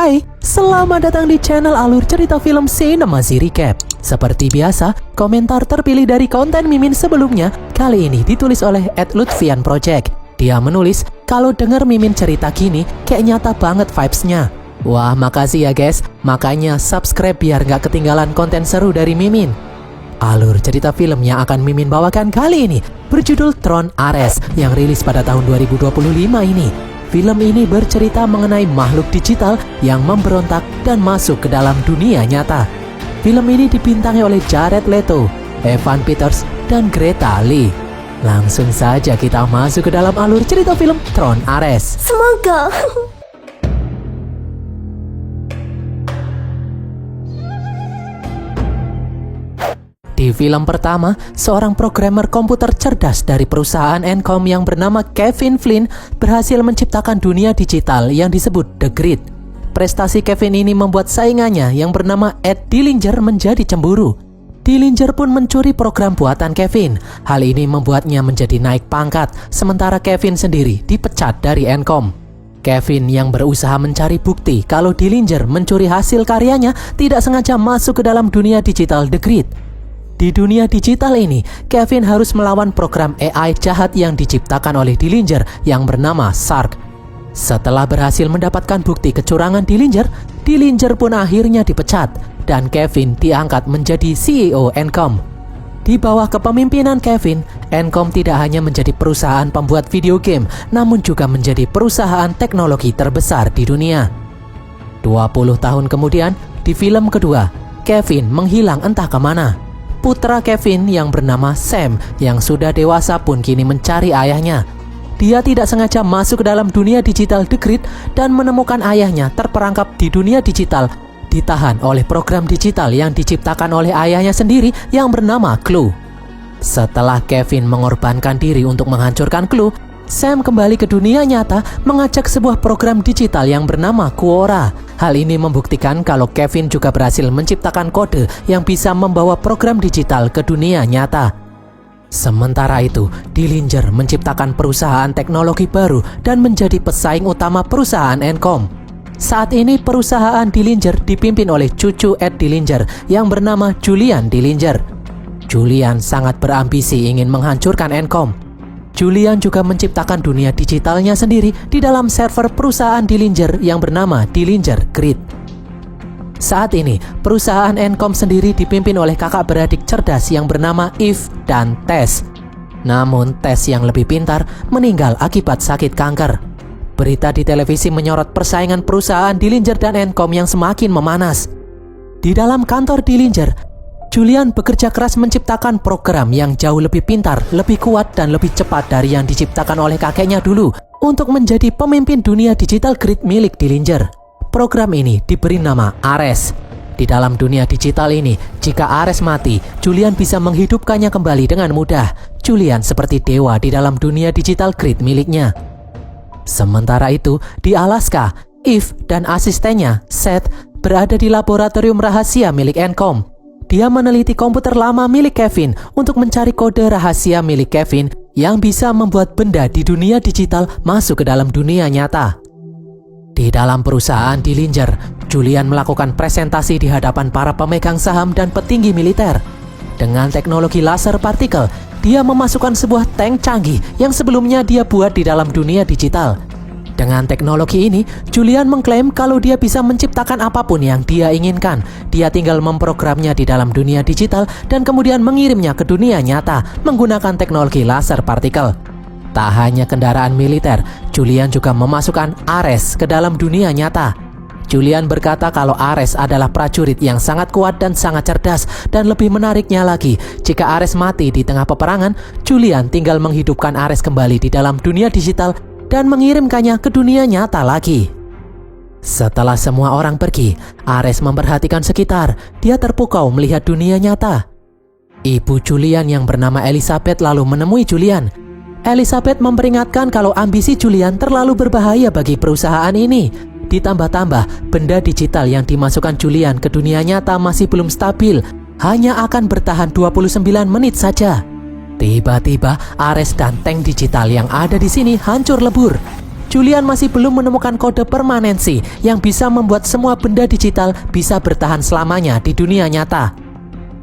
Hai, selamat datang di channel Alur Cerita Film Cinema Recap. Seperti biasa, komentar terpilih dari konten Mimin sebelumnya kali ini ditulis oleh @lutfian project. Dia menulis, kalau denger Mimin cerita gini, kayak nyata banget vibes-nya. Wah, makasih ya guys, makanya subscribe biar nggak ketinggalan konten seru dari Mimin. Alur cerita film yang akan Mimin bawakan kali ini berjudul Tron Ares yang rilis pada tahun 2025 ini. Film ini bercerita mengenai makhluk digital yang memberontak dan masuk ke dalam dunia nyata. Film ini dibintangi oleh Jared Leto, Evan Peters, dan Greta Lee. Langsung saja kita masuk ke dalam alur cerita film Tron Ares. Semoga. Di film pertama, seorang programmer komputer cerdas dari perusahaan Encom yang bernama Kevin Flynn berhasil menciptakan dunia digital yang disebut The Grid. Prestasi Kevin ini membuat saingannya yang bernama Ed Dillinger menjadi cemburu. Dillinger pun mencuri program buatan Kevin. Hal ini membuatnya menjadi naik pangkat, sementara Kevin sendiri dipecat dari Encom. Kevin yang berusaha mencari bukti kalau Dillinger mencuri hasil karyanya tidak sengaja masuk ke dalam dunia digital The Grid. Di dunia digital ini, Kevin harus melawan program AI jahat yang diciptakan oleh Dillinger yang bernama Shark. Setelah berhasil mendapatkan bukti kecurangan Dillinger pun akhirnya dipecat dan Kevin diangkat menjadi CEO Encom. Di bawah kepemimpinan Kevin, Encom tidak hanya menjadi perusahaan pembuat video game, namun juga menjadi perusahaan teknologi terbesar di dunia. 20 tahun kemudian, di film kedua, Kevin menghilang entah kemana. Putra Kevin yang bernama Sam yang sudah dewasa pun kini mencari ayahnya. Dia tidak sengaja masuk ke dalam dunia digital The Grid dan menemukan ayahnya terperangkap di dunia digital, ditahan oleh program digital yang diciptakan oleh ayahnya sendiri yang bernama Clue. Setelah Kevin mengorbankan diri untuk menghancurkan Clue, Sam kembali ke dunia nyata mengajak sebuah program digital yang bernama Quora. Hal ini membuktikan kalau Kevin juga berhasil menciptakan kode yang bisa membawa program digital ke dunia nyata. Sementara itu, Dillinger menciptakan perusahaan teknologi baru dan menjadi pesaing utama perusahaan Encom. Saat ini perusahaan Dillinger dipimpin oleh cucu Ed Dillinger yang bernama Julian Dillinger. Julian sangat berambisi ingin menghancurkan Encom. Julian juga menciptakan dunia digitalnya sendiri di dalam server perusahaan Dillinger yang bernama Dillinger Grid. Saat ini, perusahaan Encom sendiri dipimpin oleh kakak beradik cerdas yang bernama Eve dan Tess. Namun, Tess yang lebih pintar meninggal akibat sakit kanker. Berita di televisi menyorot persaingan perusahaan Dillinger dan Encom yang semakin memanas. Di dalam kantor Dillinger, Julian bekerja keras menciptakan program yang jauh lebih pintar, lebih kuat, dan lebih cepat dari yang diciptakan oleh kakeknya dulu untuk menjadi pemimpin dunia digital grid milik Dillinger. Program ini diberi nama Ares. Di dalam dunia digital ini, jika Ares mati, Julian bisa menghidupkannya kembali dengan mudah. Julian seperti dewa di dalam dunia digital grid miliknya. Sementara itu, di Alaska, Eve dan asistennya, Seth, berada di laboratorium rahasia milik Encom. Dia meneliti komputer lama milik Kevin untuk mencari kode rahasia milik Kevin yang bisa membuat benda di dunia digital masuk ke dalam dunia nyata. Di dalam perusahaan Dillinger, Julian melakukan presentasi di hadapan para pemegang saham dan petinggi militer. Dengan teknologi laser partikel, dia memasukkan sebuah tank canggih yang sebelumnya dia buat di dalam dunia digital. Dengan teknologi ini, Julian mengklaim kalau dia bisa menciptakan apapun yang dia inginkan. Dia tinggal memprogramnya di dalam dunia digital dan kemudian mengirimnya ke dunia nyata menggunakan teknologi laser partikel. Tak hanya kendaraan militer, Julian juga memasukkan Ares ke dalam dunia nyata. Julian berkata kalau Ares adalah prajurit yang sangat kuat dan sangat cerdas, dan lebih menariknya lagi, jika Ares mati di tengah peperangan, Julian tinggal menghidupkan Ares kembali di dalam dunia digital dan mengirimkannya ke dunia nyata lagi. Setelah semua orang pergi, Ares memperhatikan sekitar. Dia terpukau melihat dunia nyata. Ibu Julian yang bernama Elizabeth lalu menemui Julian. Elizabeth memperingatkan kalau ambisi Julian terlalu berbahaya bagi perusahaan ini. Ditambah-tambah, benda digital yang dimasukkan Julian ke dunia nyata masih belum stabil, hanya akan bertahan 29 menit saja. Tiba-tiba, Ares dan tank digital yang ada di sini hancur lebur. Julian masih belum menemukan kode permanensi yang bisa membuat semua benda digital bisa bertahan selamanya di dunia nyata.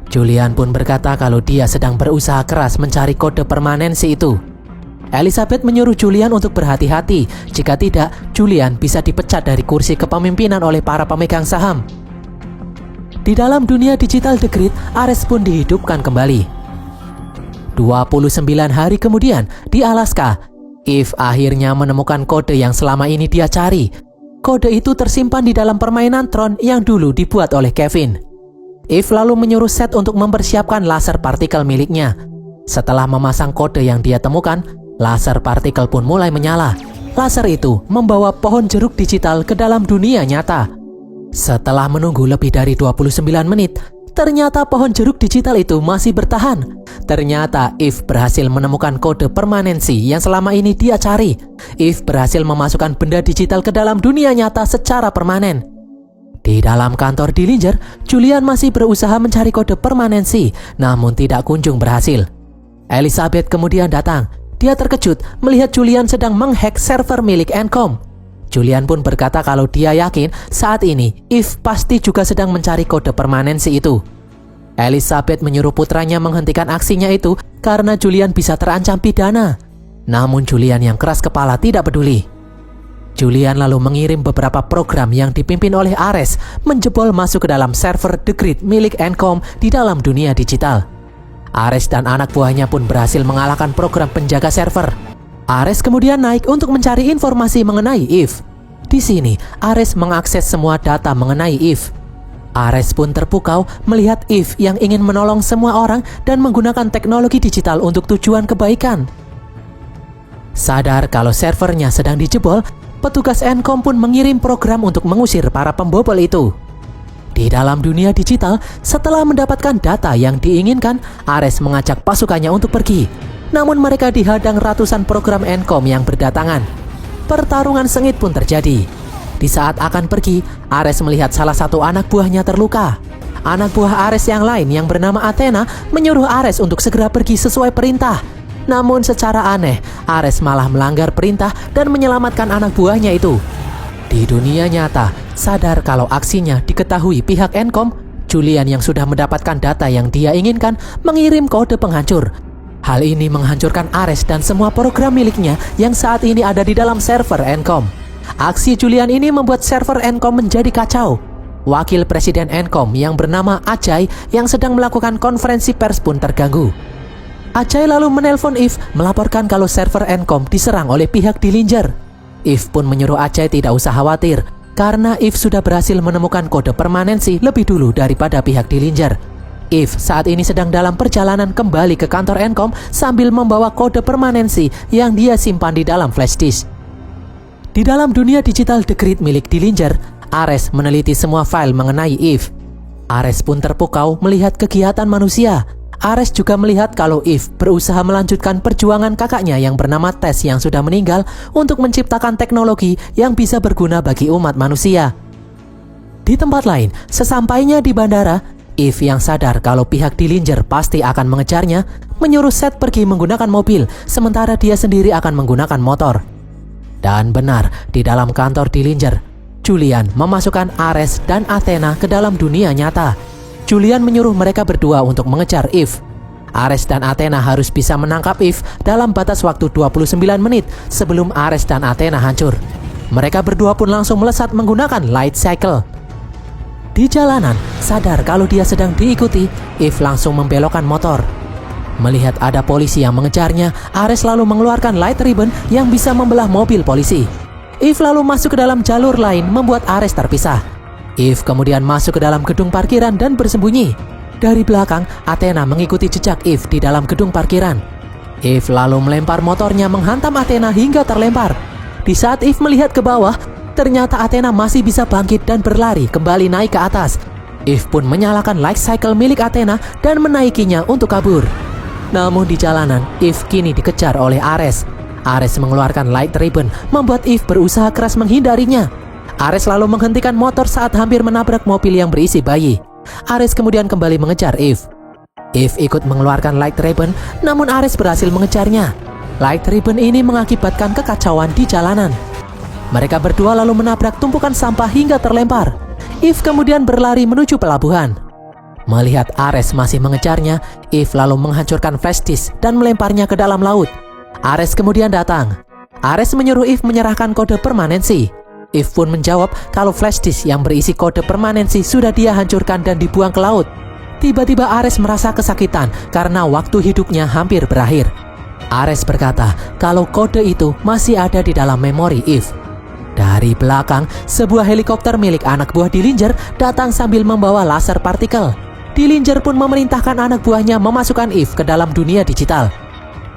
Julian pun berkata kalau dia sedang berusaha keras mencari kode permanensi itu. Elizabeth menyuruh Julian untuk berhati-hati, jika tidak, Julian bisa dipecat dari kursi kepemimpinan oleh para pemegang saham. Di dalam dunia digital The Grid, Ares pun dihidupkan kembali. 29 hari kemudian, di Alaska, Eve akhirnya menemukan kode yang selama ini dia cari. Kode itu tersimpan di dalam permainan Tron yang dulu dibuat oleh Kevin. Eve lalu menyuruh Seth untuk mempersiapkan laser partikel miliknya. Setelah memasang kode yang dia temukan, laser partikel pun mulai menyala. Laser itu membawa pohon jeruk digital ke dalam dunia nyata. Setelah menunggu lebih dari 29 menit, ternyata pohon jeruk digital itu masih bertahan. Ternyata Eve berhasil menemukan kode permanensi yang selama ini dia cari. Eve berhasil memasukkan benda digital ke dalam dunia nyata secara permanen. Di dalam kantor Dillinger, Julian masih berusaha mencari kode permanensi, namun tidak kunjung berhasil. Elizabeth kemudian datang. Dia terkejut melihat Julian sedang menghack server milik Encom. Julian pun berkata kalau dia yakin saat ini Eve pasti juga sedang mencari kode permanensi itu. Elizabeth menyuruh putranya menghentikan aksinya itu karena Julian bisa terancam pidana. Namun Julian yang keras kepala tidak peduli. Julian lalu mengirim beberapa program yang dipimpin oleh Ares menjebol masuk ke dalam server The Grid milik Encom di dalam dunia digital. Ares dan anak buahnya pun berhasil mengalahkan program penjaga server. Ares kemudian naik untuk mencari informasi mengenai Eve. Di sini, Ares mengakses semua data mengenai Eve. Ares pun terpukau melihat Eve yang ingin menolong semua orang dan menggunakan teknologi digital untuk tujuan kebaikan. Sadar kalau servernya sedang dijebol, petugas Encom pun mengirim program untuk mengusir para pembobol itu. Di dalam dunia digital, setelah mendapatkan data yang diinginkan, Ares mengajak pasukannya untuk pergi. Namun mereka dihadang ratusan program Encom yang berdatangan. Pertarungan sengit pun terjadi. Di saat akan pergi, Ares melihat salah satu anak buahnya terluka. Anak buah Ares yang lain yang bernama Athena menyuruh Ares untuk segera pergi sesuai perintah. Namun secara aneh, Ares malah melanggar perintah dan menyelamatkan anak buahnya itu. Di dunia nyata, sadar kalau aksinya diketahui pihak Encom, Julian yang sudah mendapatkan data yang dia inginkan mengirim kode penghancur. Hal ini menghancurkan Ares dan semua program miliknya yang saat ini ada di dalam server Encom. Aksi Julian ini membuat server Encom menjadi kacau. Wakil Presiden Encom yang bernama Ajay yang sedang melakukan konferensi pers pun terganggu. Ajay lalu menelpon Eve melaporkan kalau server Encom diserang oleh pihak Dillinger. Eve pun menyuruh Ajay tidak usah khawatir karena Eve sudah berhasil menemukan kode permanensi lebih dulu daripada pihak Dillinger. Eve saat ini sedang dalam perjalanan kembali ke kantor Encom sambil membawa kode permanensi yang dia simpan di dalam flash disk. Di dalam dunia digital The Grid milik Dillinger, Ares meneliti semua file mengenai Eve. Ares pun terpukau melihat kegiatan manusia. Ares juga melihat kalau Eve berusaha melanjutkan perjuangan kakaknya yang bernama Tess yang sudah meninggal untuk menciptakan teknologi yang bisa berguna bagi umat manusia. Di tempat lain, sesampainya di bandara, Eve yang sadar kalau pihak Dillinger pasti akan mengejarnya, menyuruh Seth pergi menggunakan mobil, sementara dia sendiri akan menggunakan motor. Dan benar, di dalam kantor Dillinger, Julian memasukkan Ares dan Athena ke dalam dunia nyata. Julian menyuruh mereka berdua untuk mengejar Eve. Ares dan Athena harus bisa menangkap Eve dalam batas waktu 29 menit sebelum Ares dan Athena hancur. Mereka berdua pun langsung melesat menggunakan light cycle. Di jalanan, sadar kalau dia sedang diikuti, Eve langsung membelokkan motor. Melihat ada polisi yang mengejarnya, Ares lalu mengeluarkan light ribbon yang bisa membelah mobil polisi. Eve lalu masuk ke dalam jalur lain membuat Ares terpisah. Eve kemudian masuk ke dalam gedung parkiran dan bersembunyi. Dari belakang, Athena mengikuti jejak Eve di dalam gedung parkiran. Eve lalu melempar motornya menghantam Athena hingga terlempar. Di saat Eve melihat ke bawah, ternyata Athena masih bisa bangkit dan berlari kembali naik ke atas. Eve pun menyalakan light cycle milik Athena dan menaikinya untuk kabur. Namun di jalanan, Eve kini dikejar oleh Ares. Ares mengeluarkan light ribbon membuat Eve berusaha keras menghindarinya. Ares lalu menghentikan motor saat hampir menabrak mobil yang berisi bayi. Ares kemudian kembali mengejar Eve. Eve ikut mengeluarkan light ribbon, namun Ares berhasil mengejarnya. Light ribbon ini mengakibatkan kekacauan di jalanan. Mereka berdua lalu menabrak tumpukan sampah hingga terlempar. Eve kemudian berlari menuju pelabuhan. Melihat Ares masih mengejarnya, Eve lalu menghancurkan flash disk dan melemparnya ke dalam laut. Ares kemudian datang. Ares menyuruh Eve menyerahkan kode permanensi. Eve pun menjawab kalau flash disk yang berisi kode permanensi sudah dia hancurkan dan dibuang ke laut. Tiba-tiba Ares merasa kesakitan karena waktu hidupnya hampir berakhir. Ares berkata kalau kode itu masih ada di dalam memori Eve. Dari belakang, sebuah helikopter milik anak buah Dillinger datang sambil membawa laser partikel. Dillinger pun memerintahkan anak buahnya memasukkan Eve ke dalam dunia digital.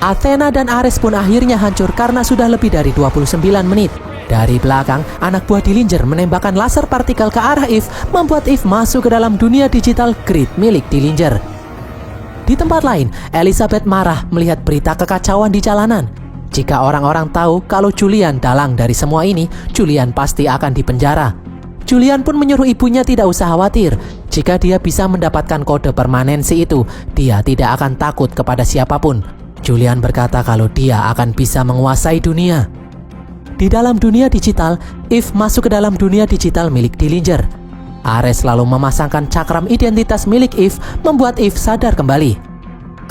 Athena dan Ares pun akhirnya hancur karena sudah lebih dari 29 menit. Dari belakang, anak buah Dillinger menembakkan laser partikel ke arah Eve, membuat Eve masuk ke dalam dunia digital grid milik Dillinger. Di tempat lain, Elizabeth marah melihat berita kekacauan di jalanan. Jika orang-orang tahu kalau Julian dalang dari semua ini, Julian pasti akan dipenjara. Julian pun menyuruh ibunya tidak usah khawatir. Jika dia bisa mendapatkan kode permanensi itu, dia tidak akan takut kepada siapapun. Julian berkata kalau dia akan bisa menguasai dunia. Di dalam dunia digital, Eve masuk ke dalam dunia digital milik Dillinger. Ares lalu memasangkan cakram identitas milik Eve, membuat Eve sadar kembali.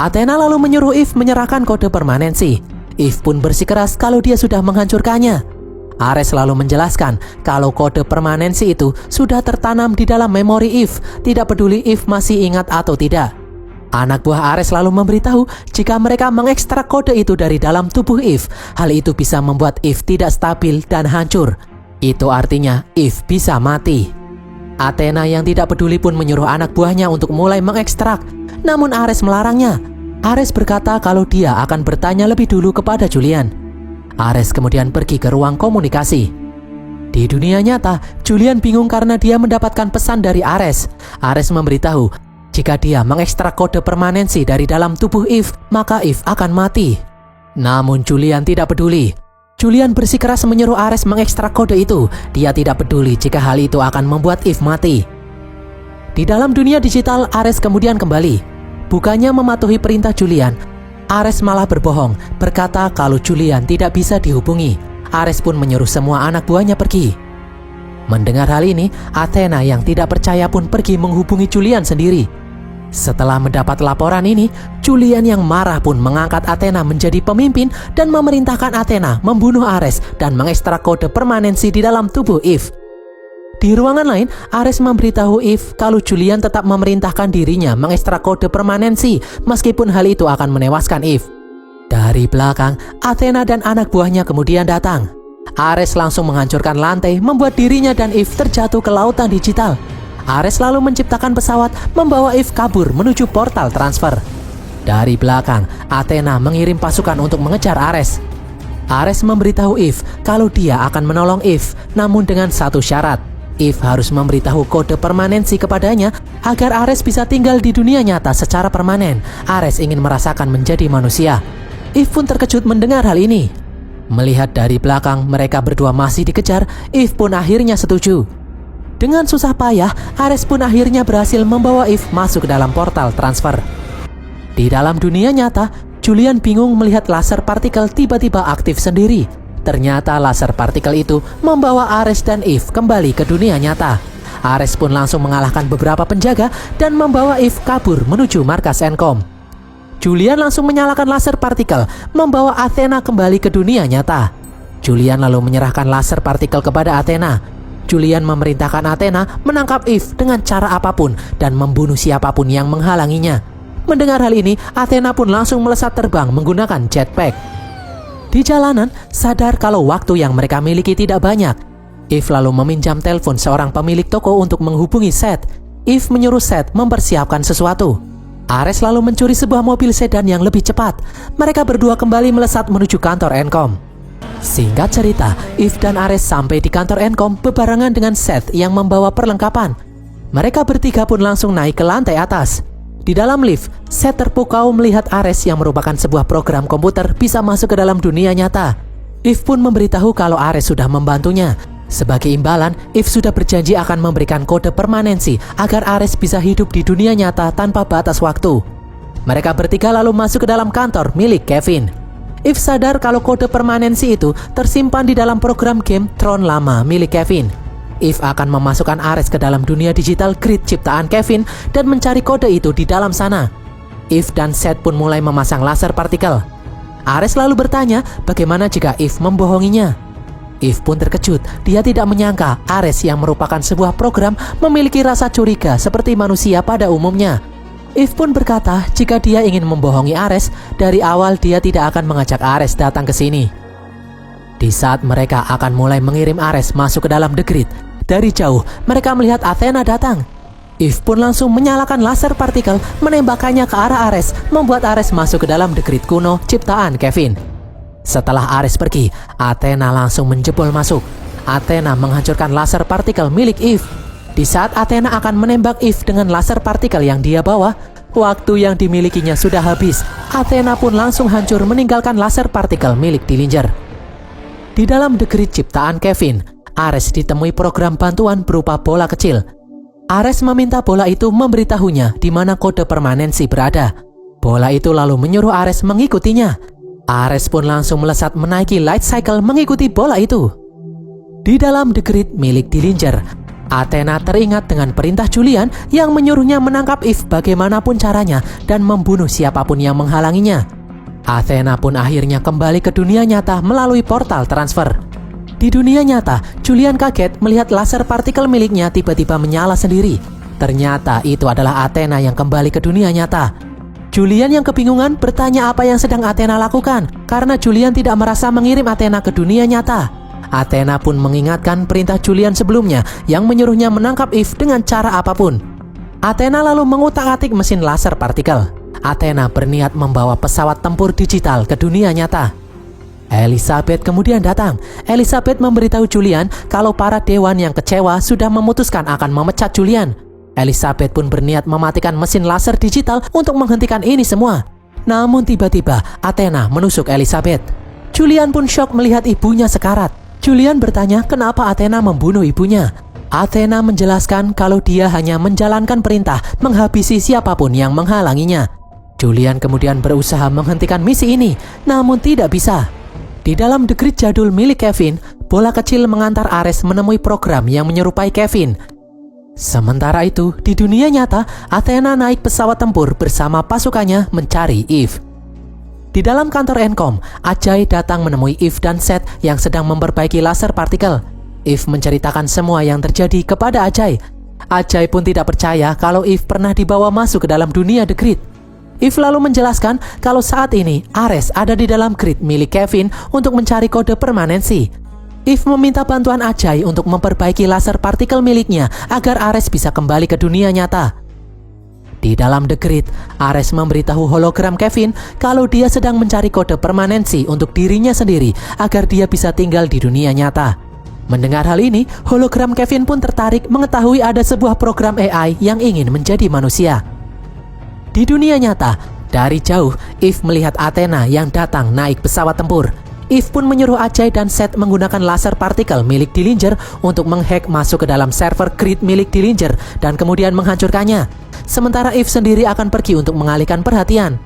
Athena lalu menyuruh Eve menyerahkan kode permanensi. Eve pun bersikeras kalau dia sudah menghancurkannya. Ares lalu menjelaskan kalau kode permanensi itu sudah tertanam di dalam memori Eve, tidak peduli Eve masih ingat atau tidak. Anak buah Ares lalu memberitahu jika mereka mengekstrak kode itu dari dalam tubuh Eve, hal itu bisa membuat Eve tidak stabil dan hancur. Itu artinya Eve bisa mati. Athena yang tidak peduli pun menyuruh anak buahnya untuk mulai mengekstrak, namun Ares melarangnya. Ares berkata kalau dia akan bertanya lebih dulu kepada Julian. Ares kemudian pergi ke ruang komunikasi. Di dunia nyata, Julian bingung karena dia mendapatkan pesan dari Ares. Ares memberitahu jika dia mengekstrak kode permanensi dari dalam tubuh Eve, maka Eve akan mati. Namun Julian tidak peduli. Julian bersikeras menyuruh Ares mengekstrak kode itu. Dia tidak peduli jika hal itu akan membuat Eve mati. Di dalam dunia digital, Ares kemudian kembali. Bukannya mematuhi perintah Julian, Ares malah berbohong, berkata kalau Julian tidak bisa dihubungi. Ares pun menyuruh semua anak buahnya pergi. Mendengar hal ini, Athena yang tidak percaya pun pergi menghubungi Julian sendiri. Setelah mendapat laporan ini, Julian yang marah pun mengangkat Athena menjadi pemimpin dan memerintahkan Athena membunuh Ares dan mengekstrak kode permanensi di dalam tubuh Eve. Di ruangan lain, Ares memberitahu Eve kalau Julian tetap memerintahkan dirinya mengekstrak kode permanensi meskipun hal itu akan menewaskan Eve. Dari belakang, Athena dan anak buahnya kemudian datang. Ares langsung menghancurkan lantai, membuat dirinya dan Eve terjatuh ke lautan digital. Ares lalu menciptakan pesawat membawa Eve kabur menuju portal transfer. Dari belakang, Athena mengirim pasukan untuk mengejar Ares. Ares memberitahu Eve kalau dia akan menolong Eve, namun dengan satu syarat. Eve harus memberitahu kode permanensi kepadanya agar Ares bisa tinggal di dunia nyata secara permanen. Ares ingin merasakan menjadi manusia. Eve pun terkejut mendengar hal ini. Melihat dari belakang mereka berdua masih dikejar, Eve pun akhirnya setuju. Dengan susah payah, Ares pun akhirnya berhasil membawa Eve masuk ke dalam portal transfer. Di dalam dunia nyata, Julian bingung melihat laser partikel tiba-tiba aktif sendiri. Ternyata laser partikel itu membawa Ares dan Eve kembali ke dunia nyata. Ares pun langsung mengalahkan beberapa penjaga dan membawa Eve kabur menuju markas Encom. Julian langsung menyalakan laser partikel, membawa Athena kembali ke dunia nyata. Julian lalu menyerahkan laser partikel kepada Athena. Julian memerintahkan Athena menangkap Eve dengan cara apapun dan membunuh siapapun yang menghalanginya. Mendengar hal ini, Athena pun langsung melesat terbang menggunakan jetpack. Di jalanan, sadar kalau waktu yang mereka miliki tidak banyak. Eve lalu meminjam telepon seorang pemilik toko untuk menghubungi Seth. Eve menyuruh Seth mempersiapkan sesuatu. Ares lalu mencuri sebuah mobil sedan yang lebih cepat. Mereka berdua kembali melesat menuju kantor Encom. Singkat cerita, Eve dan Ares sampai di kantor Encom bebarengan dengan Seth yang membawa perlengkapan. Mereka bertiga pun langsung naik ke lantai atas. Di dalam lift, Seth terpukau melihat Ares yang merupakan sebuah program komputer bisa masuk ke dalam dunia nyata. Eve pun memberitahu kalau Ares sudah membantunya. Sebagai imbalan, Eve sudah berjanji akan memberikan kode permanensi agar Ares bisa hidup di dunia nyata tanpa batas waktu. Mereka bertiga lalu masuk ke dalam kantor milik Kevin. Eve sadar kalau kode permanensi itu tersimpan di dalam program game Tron lama milik Kevin. Eve akan memasukkan Ares ke dalam dunia digital grid ciptaan Kevin dan mencari kode itu di dalam sana. Eve dan Seth pun mulai memasang laser partikel. Ares lalu bertanya bagaimana jika Eve membohonginya. Eve pun terkejut, dia tidak menyangka Ares yang merupakan sebuah program memiliki rasa curiga seperti manusia pada umumnya. Eve pun berkata jika dia ingin membohongi Ares, dari awal dia tidak akan mengajak Ares datang ke sini. Di saat mereka akan mulai mengirim Ares masuk ke dalam The Grid, dari jauh mereka melihat Athena datang. Eve pun langsung menyalakan laser partikel menembakkannya ke arah Ares, membuat Ares masuk ke dalam The Grid kuno ciptaan Kevin. Setelah Ares pergi, Athena langsung menjebol masuk. Athena menghancurkan laser partikel milik Eve. Di saat Athena akan menembak Eve dengan laser partikel yang dia bawa, waktu yang dimilikinya sudah habis. Athena pun langsung hancur meninggalkan laser partikel milik Dillinger. Di dalam The Grid ciptaan Kevin, Ares ditemui program bantuan berupa bola kecil. Ares meminta bola itu memberitahunya di mana kode permanensi berada. Bola itu lalu menyuruh Ares mengikutinya. Ares pun langsung melesat menaiki light cycle mengikuti bola itu. Di dalam The Grid milik Dillinger, Athena teringat dengan perintah Julian yang menyuruhnya menangkap Eve bagaimanapun caranya dan membunuh siapapun yang menghalanginya. Athena pun akhirnya kembali ke dunia nyata melalui portal transfer. Di dunia nyata, Julian kaget melihat laser partikel miliknya tiba-tiba menyala sendiri. Ternyata itu adalah Athena yang kembali ke dunia nyata. Julian yang kebingungan bertanya apa yang sedang Athena lakukan, karena Julian tidak merasa mengirim Athena ke dunia nyata. Athena pun mengingatkan perintah Julian sebelumnya yang menyuruhnya menangkap Eve dengan cara apapun. Athena lalu mengutak-atik mesin laser partikel. Athena berniat membawa pesawat tempur digital ke dunia nyata. Elizabeth kemudian datang. Elizabeth memberitahu Julian kalau para dewan yang kecewa sudah memutuskan akan memecat Julian. Elizabeth pun berniat mematikan mesin laser digital untuk menghentikan ini semua. Namun tiba-tiba Athena menusuk Elizabeth. Julian pun syok melihat ibunya sekarat. Julian bertanya kenapa Athena membunuh ibunya. Athena menjelaskan kalau dia hanya menjalankan perintah menghabisi siapapun yang menghalanginya. Julian kemudian berusaha menghentikan misi ini, namun tidak bisa. Di dalam The Grid jadul milik Kevin, bola kecil mengantar Ares menemui program yang menyerupai Kevin. Sementara itu, di dunia nyata, Athena naik pesawat tempur bersama pasukannya mencari Eve. Di dalam kantor Encom, Ajay datang menemui Eve dan Seth yang sedang memperbaiki laser partikel. Eve menceritakan semua yang terjadi kepada Ajay. Ajay pun tidak percaya kalau Eve pernah dibawa masuk ke dalam dunia The Grid. Eve lalu menjelaskan kalau saat ini Ares ada di dalam grid milik Kevin untuk mencari kode permanensi. Eve meminta bantuan Ajay untuk memperbaiki laser partikel miliknya agar Ares bisa kembali ke dunia nyata. Di dalam The Grid, Ares memberitahu hologram Kevin kalau dia sedang mencari kode permanensi untuk dirinya sendiri agar dia bisa tinggal di dunia nyata. Mendengar hal ini, hologram Kevin pun tertarik mengetahui ada sebuah program AI yang ingin menjadi manusia. Di dunia nyata, dari jauh, Eve melihat Athena yang datang naik pesawat tempur. Eve pun menyuruh Ajay dan Seth menggunakan laser partikel milik Dillinger untuk menghack masuk ke dalam server grid milik Dillinger dan kemudian menghancurkannya. Sementara Eve sendiri akan pergi untuk mengalihkan perhatian.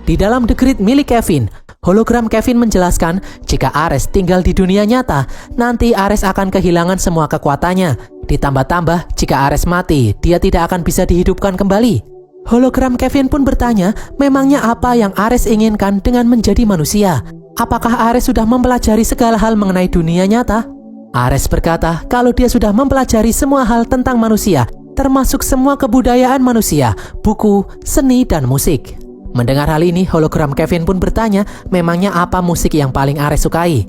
Di dalam The Grid milik Kevin, hologram Kevin menjelaskan jika Ares tinggal di dunia nyata, nanti Ares akan kehilangan semua kekuatannya. Ditambah-tambah, jika Ares mati, dia tidak akan bisa dihidupkan kembali. Hologram Kevin pun bertanya, memangnya apa yang Ares inginkan dengan menjadi manusia? Apakah Ares sudah mempelajari segala hal mengenai dunia nyata? Ares berkata kalau dia sudah mempelajari semua hal tentang manusia, termasuk semua kebudayaan manusia, buku, seni, dan musik. Mendengar hal ini, hologram Kevin pun bertanya, memangnya apa musik yang paling Ares sukai?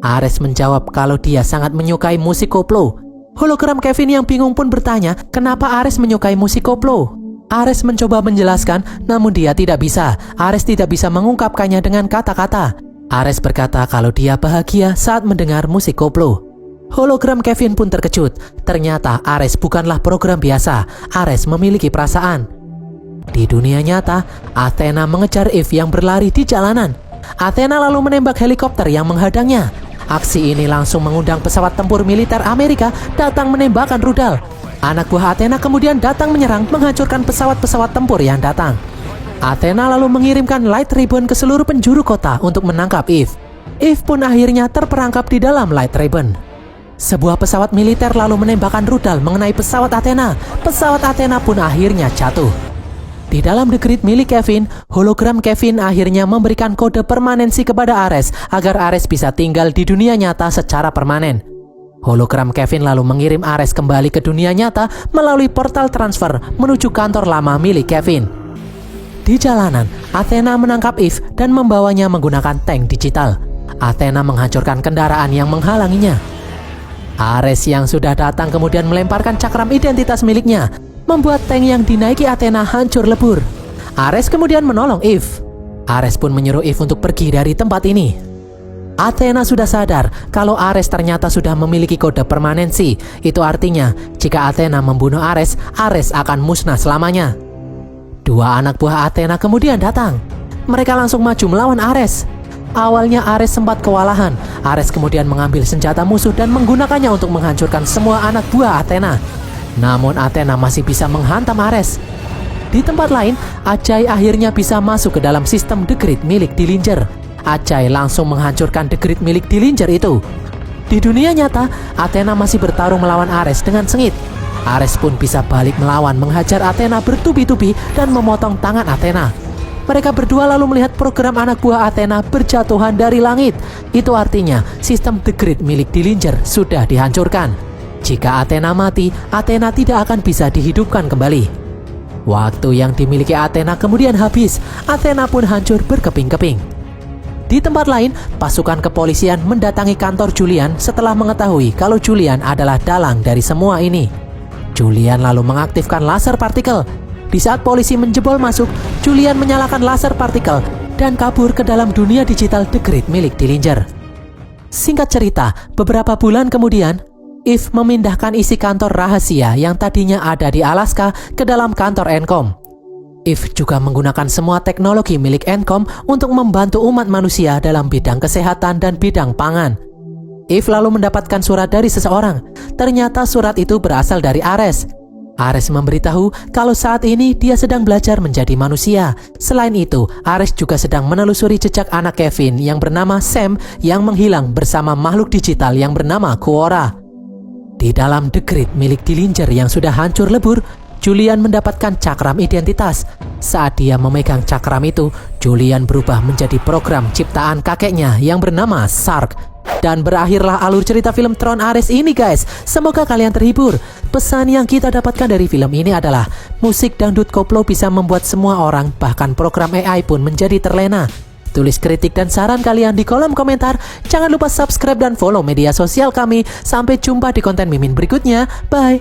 Ares menjawab kalau dia sangat menyukai musik koplo. Hologram Kevin yang bingung pun bertanya, kenapa Ares menyukai musik koplo? Ares mencoba menjelaskan, namun dia tidak bisa. Ares tidak bisa mengungkapkannya dengan kata-kata. Ares berkata kalau dia bahagia saat mendengar musik koplo. Hologram Kevin pun terkejut. Ternyata Ares bukanlah program biasa. Ares memiliki perasaan. Di dunia nyata, Athena mengejar Eve yang berlari di jalanan. Athena lalu menembak helikopter yang menghadangnya. Aksi ini langsung mengundang pesawat tempur militer Amerika datang menembakkan rudal. Anak buah Athena kemudian datang menyerang, menghancurkan pesawat-pesawat tempur yang datang. Athena lalu mengirimkan Light Ribbon ke seluruh penjuru kota untuk menangkap Eve. Eve pun akhirnya terperangkap di dalam Light Ribbon. Sebuah pesawat militer lalu menembakkan rudal mengenai pesawat Athena. Pesawat Athena pun akhirnya jatuh. Di dalam The Grid milik Kevin, hologram Kevin akhirnya memberikan kode permanensi kepada Ares agar Ares bisa tinggal di dunia nyata secara permanen. Hologram Kevin lalu mengirim Ares kembali ke dunia nyata melalui portal transfer menuju kantor lama milik Kevin. Di jalanan, Athena menangkap Eve dan membawanya menggunakan tank digital. Athena menghancurkan kendaraan yang menghalanginya. Ares yang sudah datang kemudian melemparkan cakram identitas miliknya, membuat tank yang dinaiki Athena hancur lebur. Ares kemudian menolong Eve. Ares pun menyuruh Eve untuk pergi dari tempat ini. Athena sudah sadar kalau Ares ternyata sudah memiliki kode permanensi. Itu artinya, jika Athena membunuh Ares, Ares akan musnah selamanya. Dua anak buah Athena kemudian datang. Mereka langsung maju melawan Ares. Awalnya Ares sempat kewalahan. Ares kemudian mengambil senjata musuh dan menggunakannya untuk menghancurkan semua anak buah Athena. Namun Athena masih bisa menghantam Ares. Di tempat lain, Ajay akhirnya bisa masuk ke dalam sistem The Grid milik Dillinger. Ajay langsung menghancurkan The Grid milik Dillinger itu. Di dunia nyata, Athena masih bertarung melawan Ares dengan sengit. Ares pun bisa balik melawan, menghajar Athena bertubi-tubi dan memotong tangan Athena. Mereka berdua lalu melihat program anak buah Athena berjatuhan dari langit. Itu artinya sistem The Grid milik Dillinger sudah dihancurkan. Jika Athena mati, Athena tidak akan bisa dihidupkan kembali. Waktu yang dimiliki Athena kemudian habis. Athena pun hancur berkeping-keping. Di tempat lain, pasukan kepolisian mendatangi kantor Julian setelah mengetahui kalau Julian adalah dalang dari semua ini. Julian lalu mengaktifkan laser partikel. Di saat polisi menjebol masuk, Julian menyalakan laser partikel dan kabur ke dalam dunia digital The Grid milik Dillinger. Singkat cerita, beberapa bulan kemudian, Eve memindahkan isi kantor rahasia yang tadinya ada di Alaska ke dalam kantor Encom. Eve juga menggunakan semua teknologi milik Encom untuk membantu umat manusia dalam bidang kesehatan dan bidang pangan. Eve lalu mendapatkan surat dari seseorang. Ternyata surat itu berasal dari Ares. Ares memberitahu kalau saat ini dia sedang belajar menjadi manusia. Selain itu, Ares juga sedang menelusuri jejak anak Kevin yang bernama Sam yang menghilang bersama makhluk digital yang bernama Quora. Di dalam The Grid milik Dillinger yang sudah hancur lebur, Julian mendapatkan cakram identitas. Saat dia memegang cakram itu, Julian berubah menjadi program ciptaan kakeknya yang bernama Sark. Dan berakhirlah alur cerita film Tron Ares ini guys. Semoga kalian terhibur. Pesan yang kita dapatkan dari film ini adalah musik dangdut koplo bisa membuat semua orang, bahkan program AI pun menjadi terlena. Tulis kritik dan saran kalian di kolom komentar. Jangan lupa subscribe dan follow media sosial kami. Sampai jumpa di konten Mimin berikutnya. Bye.